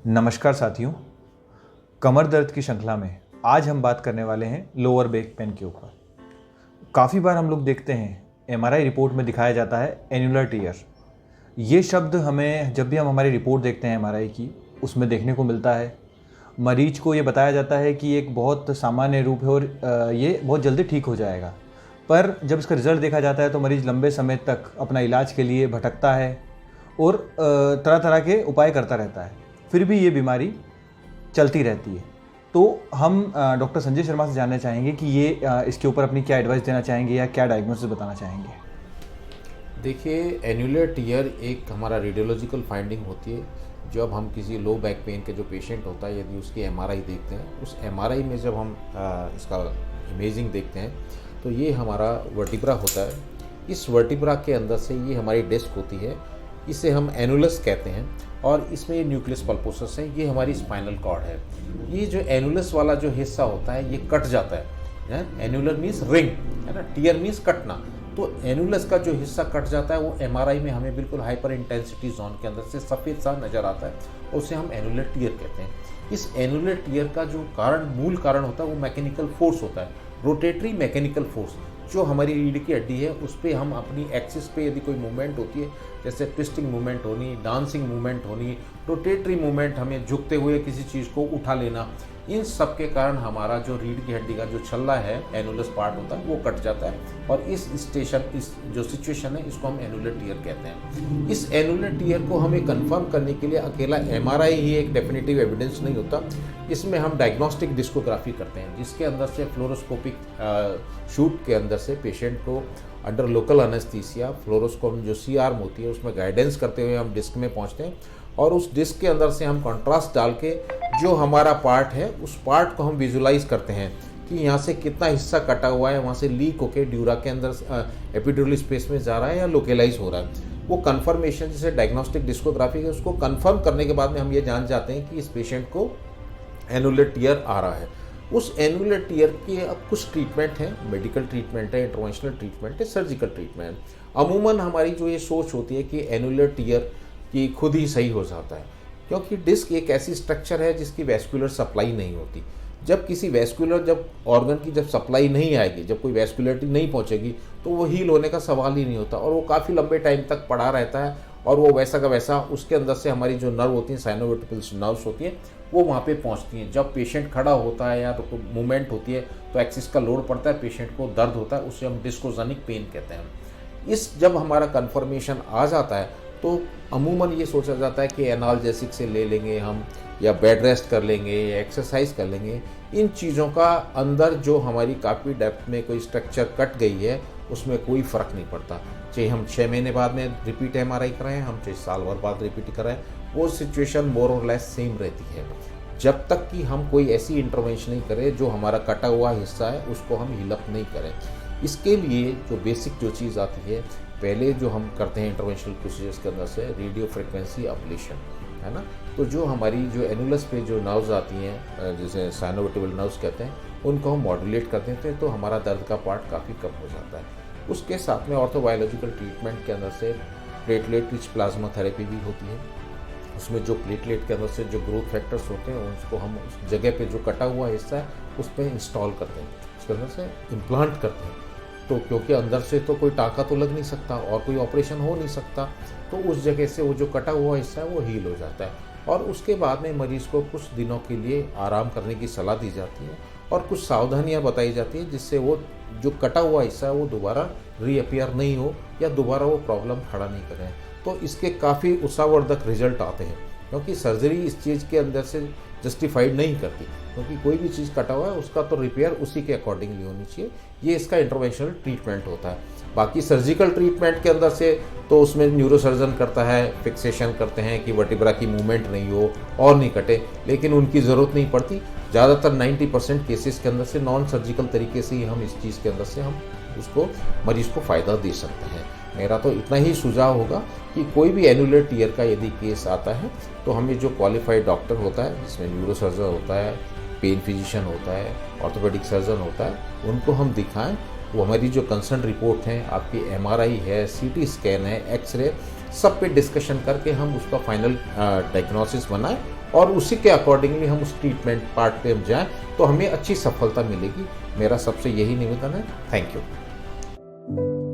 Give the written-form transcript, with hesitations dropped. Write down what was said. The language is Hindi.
नमस्कार साथियों, कमर दर्द की श्रृंखला में आज हम बात करने वाले हैं लोअर बैक पेन के ऊपर। काफ़ी बार हम लोग देखते हैं एमआरआई रिपोर्ट में दिखाया जाता है एन्युलर टियर। ये शब्द हमें जब भी हम हमारी रिपोर्ट देखते हैं एमआरआई की, उसमें देखने को मिलता है। मरीज को ये बताया जाता है कि एक बहुत सामान्य रूप है और ये बहुत जल्दी ठीक हो जाएगा। पर जब इसका रिज़ल्ट देखा जाता है तो मरीज़ लंबे समय तक अपना इलाज के लिए भटकता है और तरह तरह के उपाय करता रहता है, फिर भी ये बीमारी चलती रहती है। तो हम डॉक्टर संजय शर्मा से जानना चाहेंगे कि ये इसके ऊपर अपनी क्या एडवाइस देना चाहेंगे या क्या डायग्नोसिस बताना चाहेंगे। देखिए, एन्युलर टियर एक हमारा रेडियोलॉजिकल फाइंडिंग होती है। जब हम किसी लो बैक पेन के जो पेशेंट होता है, यदि उसकी एमआरआई देखते हैं, उस एमआरआई में जब हम इसका इमेजिंग देखते हैं तो ये हमारा वर्टिब्रा होता है। इस वर्टिब्रा के अंदर से ये हमारी डिस्क होती है, इसे हम एनुलस कहते हैं और इसमें ये न्यूक्लियस पल्पोसस है, ये हमारी स्पाइनल कॉर्ड है। ये जो एनुलस वाला जो हिस्सा होता है ये कट जाता है। एनुलर मीन्स रिंग है ना, टियर मीन्स कटना। तो एनुलस का जो हिस्सा कट जाता है वो एमआरआई में हमें बिल्कुल हाइपर इंटेंसिटी जोन के अंदर से सफ़ेद सा नज़र आता है और उसे हम एनुलर टियर कहते हैं। इस एनुलर टियर का जो मूल कारण होता है वो मैकेनिकल फोर्स होता है, रोटेटरी मैकेनिकल फोर्स। जो हमारी रीढ़ की हड्डी है उस पर हम अपनी एक्सिस पे यदि कोई मूवमेंट होती है, जैसे ट्विस्टिंग मूवमेंट होनी, डांसिंग मूवमेंट होनी, रोटेटरी मूवमेंट, हमें झुकते हुए किसी चीज़ को उठा लेना, इन सब के कारण हमारा जो रीढ़ की हड्डी का जो छल्ला है, एनुलस पार्ट होता है, वो कट जाता है और इस जो सिचुएशन है इसको हम एनुलर टियर कहते हैं। इस एनुलर टियर को हमें कंफर्म करने के लिए अकेला एमआरआई ही एक डेफिनेटिव एविडेंस नहीं होता। इसमें हम डायग्नोस्टिक डिस्कोग्राफी करते हैं, जिसके अंदर से फ्लोरोस्कोपिक शूट के अंदर से पेशेंट को अंडर लोकल एनेस्थीसिया फ्लोरोस्कोप जो सी आर्म होती है उसमें गाइडेंस करते हुए हम डिस्क में पहुंचते हैं और उस डिस्क के अंदर से हम कंट्रास्ट डाल के जो हमारा पार्ट है उस पार्ट को हम विजुलाइज करते हैं कि यहाँ से कितना हिस्सा कटा हुआ है, वहाँ से लीक होके ड्यूरा के अंदर एपिड्यूरल स्पेस में जा रहा है या लोकेलाइज हो रहा है। वो कंफर्मेशन जैसे डायग्नोस्टिक डिस्कोग्राफी है, उसको कंफर्म करने के बाद में हम ये जान जाते हैं कि इस पेशेंट को एनुलर टियर आ रहा है। उस एनुलर टियर के अब कुछ ट्रीटमेंट है, मेडिकल ट्रीटमेंट है, इंटरवेंशनल ट्रीटमेंट है, सर्जिकल ट्रीटमेंट। अमूमन हमारी जो ये सोच होती है कि एनुलर टियर की खुद ही सही हो जाता है, क्योंकि डिस्क एक ऐसी स्ट्रक्चर है जिसकी वैस्कुलर सप्लाई नहीं होती। जब किसी जब ऑर्गन की जब सप्लाई नहीं आएगी, जब कोई वैस्कुलरिटी नहीं पहुंचेगी, तो वो हील होने का सवाल ही नहीं होता और वो काफ़ी लंबे टाइम तक पड़ा रहता है और वो वैसा का वैसा उसके अंदर से हमारी जो नर्व होती हैं, साइनोवर्टिकल नर्व्स होती हैं, वो वहाँ पे पहुँचती हैं। जब पेशेंट खड़ा होता है या तो मूवमेंट होती है तो एक्सिस का लोड पड़ता है, पेशेंट को दर्द होता है, उसे हम डिस्कोजेनिक पेन कहते हैं। जब हमारा कन्फर्मेशन आ जाता है तो अमूमन ये सोचा जाता है कि एनाल्जेसिक से ले लेंगे हम, या बेड रेस्ट कर लेंगे, या एक्सरसाइज कर लेंगे। इन चीज़ों का अंदर जो हमारी काफ़ी डेप्थ में कोई स्ट्रक्चर कट गई है उसमें कोई फ़र्क नहीं पड़ता। चाहे हम 6 महीने बाद में रिपीट एमआरआई कराएं, हम चाहे साल भर बाद रिपीट कराएं, वो सिचुएशन मोर और लेस सेम रहती है, जब तक कि हम कोई ऐसी इंटरवेंशन नहीं करें जो हमारा कटा हुआ हिस्सा है उसको हम हीलअप नहीं करें। इसके लिए जो बेसिक जो चीज़ आती है, पहले जो हम करते हैं इंटरवेंशनल प्रोसीजर्स के अंदर से रेडियो फ्रिक्वेंसी अब्लेशन है ना। तो जो हमारी जो एनुलस पे जो नर्व्स आती हैं, जैसे साइनोवर्टिबल नर्व्स कहते हैं, उनको हम मॉड्यूलेट कर देते हैं तो हमारा दर्द का पार्ट काफ़ी कम हो जाता है। उसके साथ में ऑर्थोबायोलॉजिकल ट्रीटमेंट के अंदर से प्लेटलेट रिच प्लाज्मा थेरेपी भी होती है। उसमें जो प्लेटलेट के अंदर से जो ग्रोथ फैक्टर्स होते हैं उसको हम उस जगह पे जो कटा हुआ हिस्सा है उस पर इंस्टॉल करते हैं, उसके अंदर से इम्प्लांट करते हैं। तो क्योंकि अंदर से तो कोई टाँका तो लग नहीं सकता और कोई ऑपरेशन हो नहीं सकता, तो उस जगह से वो जो कटा हुआ हिस्सा है वो हील हो जाता है और उसके बाद में मरीज़ को कुछ दिनों के लिए आराम करने की सलाह दी जाती है और कुछ सावधानियां बताई जाती है जिससे वो जो कटा हुआ हिस्सा है वो दोबारा रीअपियर नहीं हो या दोबारा वो प्रॉब्लम खड़ा नहीं करें। तो इसके काफ़ी उत्साहवर्धक रिजल्ट आते हैं, क्योंकि सर्जरी इस चीज़ के अंदर से जस्टिफाइड नहीं करती, क्योंकि कोई भी चीज़ कटा हुआ है उसका तो रिपेयर उसी के अकॉर्डिंगली होनी चाहिए। ये इसका इंटरवेंशनल ट्रीटमेंट होता है। बाकी सर्जिकल ट्रीटमेंट के अंदर से तो उसमें न्यूरोसर्जन करता है, फिक्सेशन करते हैं कि वर्टिब्रा की मूवमेंट नहीं हो और नहीं कटे, लेकिन उनकी ज़रूरत नहीं पड़ती। ज़्यादातर 90% केसेस के अंदर से नॉन सर्जिकल तरीके से ही हम इस चीज़ के अंदर से हम उसको मरीज़ को फ़ायदा दे सकते हैं। मेरा तो इतना ही सुझाव होगा कि कोई भी एनुलर टियर का यदि केस आता है तो हमें जो क्वालिफाइड डॉक्टर होता है, जिसमें न्यूरोसर्जन होता है, पेन फिजिशियन होता है, ऑर्थोपेडिक सर्जन होता है, उनको हम दिखाएं। वो हमारी जो कंसर्न रिपोर्ट हैं, आपकी एमआरआई है, सीटी स्कैन है, एक्सरे, सब पे डिस्कशन करके हम उसका फाइनल डायग्नोसिस बनाएं और उसी के अकॉर्डिंगली हम उस ट्रीटमेंट पार्ट पे हम जाएं तो हमें अच्छी सफलता मिलेगी। मेरा सबसे यही निवेदन है। Thank you.